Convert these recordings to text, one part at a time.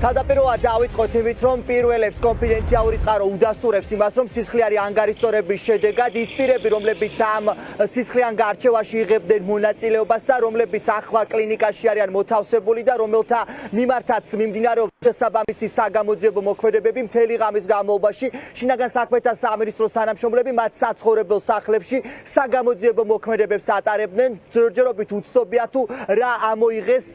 თავდაპირველად დავიწყოთ იმით, რომ პირველებს კონფიდენციალური წყარო უდასტურებს იმას, რომ სისხლიანი ანგარიშწორების შედეგად ის პირები, რომლებიც ამ სისხლიან გარჩევაში იღებდნენ მონაწილეობას და რომლებიც ახლა კლინიკაში არიან მოთავსებული და რომელთა მიმართაც მიმდინარეობს შესაბამისი საგამოძიებო მოქმედებები, მთელი ღამის განმავლობაში შინაგან საქმეთა სამინისტროს თანამშრომლები მათ საცხოვრებელ სახლებში საგამოძიებო მოქმედებებს ატარებდნენ. ჯერჯერობით უცნობია თუ რა ამოიღეს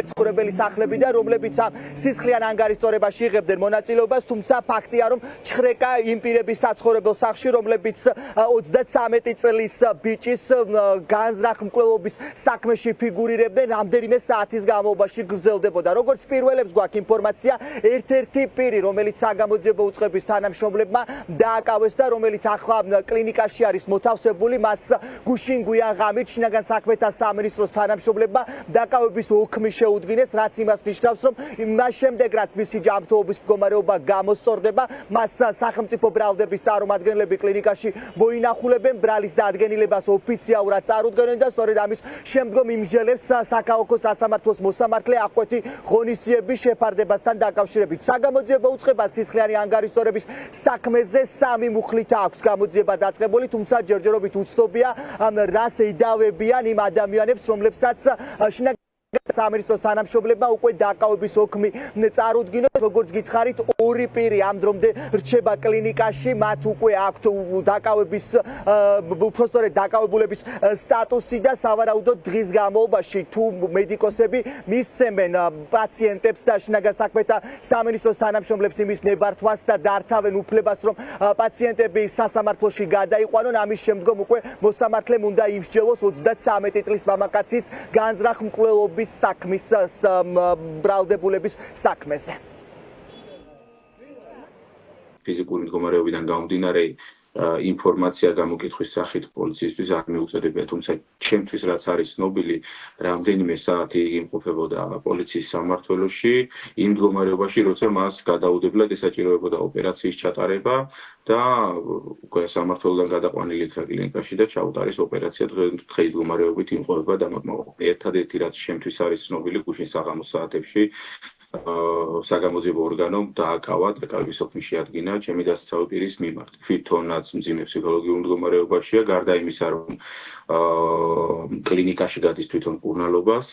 ცხოვრებელი სახლები და რომლებიც ამ სისხლიან ანგარიშწორებაში იღებდნენ მონაწილეობას, თუმცა ფაქტია, რომ ჩხრეკა იმ პირების საცხოვრებელ სახლში, რომლებიც 33 წლის ბიჭის განზრახ-მკვლელობის საქმეში ფიგურირებდნენ, რამდენიმე საათის განმავლობაში გრძელდებოდა. როგორც პირველებს გვაქვს ინფორმაცია, ერთ-ერთი პირი, რომელიც საგამოძიებო უწყების თანამშრომლებმა დააკავეს და რომელიც ახლა კლინიკაში არის მოთავსებული, მას გუშინ გვიან ღამით შინაგან საქმეთა სამინისტროს თანამშრომლებმა დაკავების ოქმი შეუდგინეს, რაც იმას ნიშნავს, რომ მას შემდეგ, რაც მისი ჯანმრთელობის მდგომარეობა გამოსწორდება, მას სახელმწიფო ბრალდების წარმომადგენლები კლინიკაში მოინახულებენ, ბრალის დადგენილებას ოფიციალურად წარუდგენენ და სწორედ ამის შემდგომ იმსჯელებს საქალაქო სასამართლოს მოსამართლე აღკვეთი ღონისძიების შეფარდებასთან დაკავშირებით. საგამოძიებო უწყება სისხლიანი ანგარიშწორების საქმეზე 3 მუხლით აქვს გამოძიება დაწყებული, თუმცა ჯერჯერობით უცნობია რას ედავებიან იმ ადამიანებს, რომლებსაც სამინისტროს თანამშრომლებმა უკვე დაკავების ოქმი წარუდგინეს. როგორც გითხარით, 2 პირი ამ დრომდე რჩება კლინიკაში, მათ უკვე აქვთ დაკავების უпростоრედ დაკავებულების სტატუსი და სავარაუდოდ დღის განმავლობაში თუ მედიკოსები მისცემენ პაციენტებს და შინაგან საქმეთა სამინისტროს თანამშრომლებს იმის ნებართვას და დართავენ უფლებას, რომ პაციენტები სასამართლოში გადაიყვანონ, ამის შემდგომ უკვე მოსამართლემ უნდა იმსჯელოს 33 წლის მამაკაცის განზრახ-მკვლელობის საქმის ბრალდებულების საქმეზე. ფიზიკური მდგომარეობიდან გამომდინარე ინფორმაცია გამოკითხვის სახით პოლიციისთვის არ მიუწოდებია, თუმცა ჩემთვის რაც არის ცნობილი, რამდენიმე საათი იმყოფებოდა პოლიციის სამმართველოში იმ მდგომარეობაში, როცა მას გადაუდებლად ესაჭიროებოდა ოპერაციის ჩატარება და უკვე სამმართველოდან გადაყვანილი კლინიკაში და ჩაუტარეს ოპერაცია. დღეს მდგომარეობით იმყოფება დამაკმაყოფილება. ერთადერთი რაც ჩემთვის არის ცნობილი, გუშინ საღამოს საათებში საგამოძიებო ორგანომ დააკავა დაკავების ოქმი შეადგინა ჩემი დასაცავი პირის მიმართ. თვითონაც მძიმე ფსიქოლოგიურ მდგომარეობაშია, გარდა იმისა, რომ კლინიკაში გადის თვითონ მკურნალობას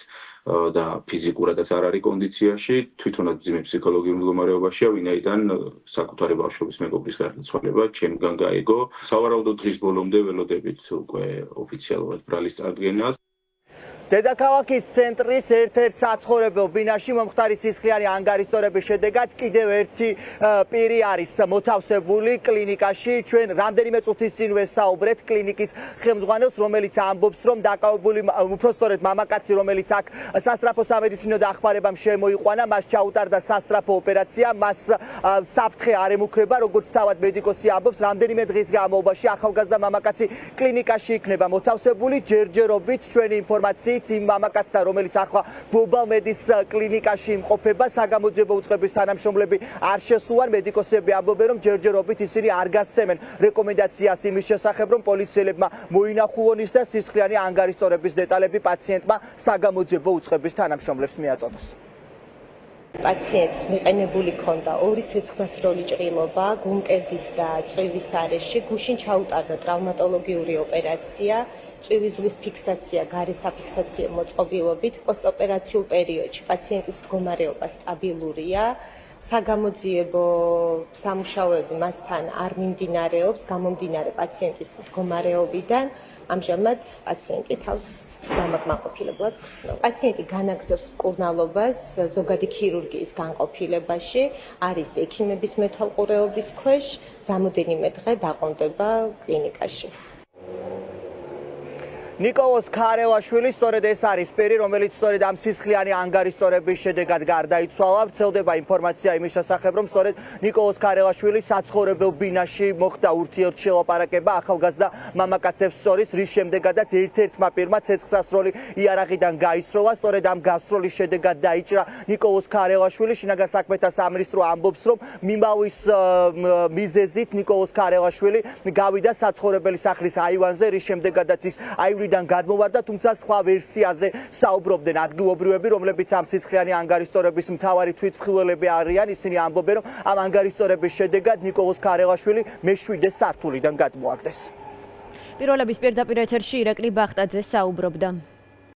და ფიზიკურადაც არ არის კონდიციაში, თვითონაც მძიმე ფსიქოლოგიურ მდგომარეობაშია, ვინაიდან საკუთარი ბავშვობის მეგობრის გარდაცვალება ჩემგან გაიგო. სავარაუდოდ დღის ბოლომდე ველოდებით უკვე ოფიციალურად ბრალის წარდგენას. დედაქალაქის ცენტრის ერთ-ერთ საცხოვრებელ ბინაში მომხდარი სისხლიანი ანგარიშწორების შედეგად კიდევ ერთი პირი არის მოთავსებული კლინიკაში. ჩვენ რამდენიმე წუთის წინ ვესაუბრეთ კლინიკის ხელმძღვანელს, რომელიც ამბობს, რომ დაკავებული უпростоრედ მამაკაცი, რომელიც აქ სასწრაფო სამედიცინო დახმარებამ შემოიყვანა, მას ჩაუტარდა სასწრაფო ოპერაცია, მას საფრთხე არ ემუქრება, როგორც თავად მედიკოსი ამბობს, რამდენიმე დღის განმავლობაში ახალგაზრდა მამაკაცი კლინიკაში იქნება მოთავსებული. ჯერჯერობით ჩვენი ინფორმაცია იმ მამაკაცთან, რომელიც ახლა Global Medis კლინიკაში იმყოფება, საგამოძიებო უწყების თანამშრომლები არ შესულან. მედიკოსები ამბობენ, რომ ჯერჯერობით ისინი არ გასცემენ რეკომენდაციას იმის შესახებ, რომ პოლიციელებმა მოინახულონ ის და სისხლიანი ანგარიშწორების დეტალები პაციენტმა საგამოძიებო უწყების თანამშრომლებს მიაწოდოს. პაციენტს მიყენებული ჰქონდა 2 ცეცხლსროლი ჭრილობა, გულმკერდის და წვივის არეში, გუშინ ჩაუტარდა ტრავმატოლოგიური ოპერაცია, წვივისძვლის ფიქსაცია, გარე საფიქსაციო მოწყობილობით. პოსტოპერაციულ პერიოდში პაციენტის მდგომარეობა სტაბილურია. საგამოძიებო სამუშაოები მასთან არ მიმდინარეობს, გამომდინარე პაციენტის მდგომარეობიდან. ამჟამად პაციენტი თავს დამაკმაყოფილებლად გრძნობს. პაციენტი განაგრძობს მკურნალობას ზოგადი ქირურგიის განყოფილებაში, არის ექიმების მეთვალყურეობის ქვეშ, რამოდენიმე დღე დაყრდნობა კლინიკაში. ნიკოლოზ ქარელაშვილი სწორედ ეს არის პირი, რომელიც სწორედ ამ სისხლიანი ანგარიშწორების შედეგად გარდაიცვალა. ვრცელდება ინფორმაცია იმის შესახებ, რომ სწორედ ნიკოლოზ ქარელაშვილი საცხოვრებელ ბინაში მოხდა ურთიერთშელაპარაკება ახალგაზრდა მამაკაცებს შორის, რის შემდეგაც ერთ-ერთმა პირმა ცეცხლსასროლი იარაღიდან გაისროლა. სწორედ ამ გასროლის შედეგად დაიჭრა ნიკოლოზ ქარელაშვილი. შინაგან საქმეთა სამინისტრო ამბობს, რომ მიმავის მიზეზით ნიკოლოზ ქარელაშვილი გავიდა საცხოვრებელი სახლის აივანზე, რის შემდეგაც ის აივრის სართულიდან გადმოვარდა, თუმცა სხვა ვერსიაზე საუბრობდნენ ადგილობრივები, რომლებიც ამ სისხლიანი ანგარიშწორების მთავარი თვითმხილველები არიან. ისინი ამბობენ, რომ ამ ანგარიშწორების შედეგად ნიკოლოზ ქარელაშვილი მე-7 სართულიდან გადმოაგდეს. პირველების პირდაპირ ეთერში ირაკლი ბახტაძე საუბრობდა.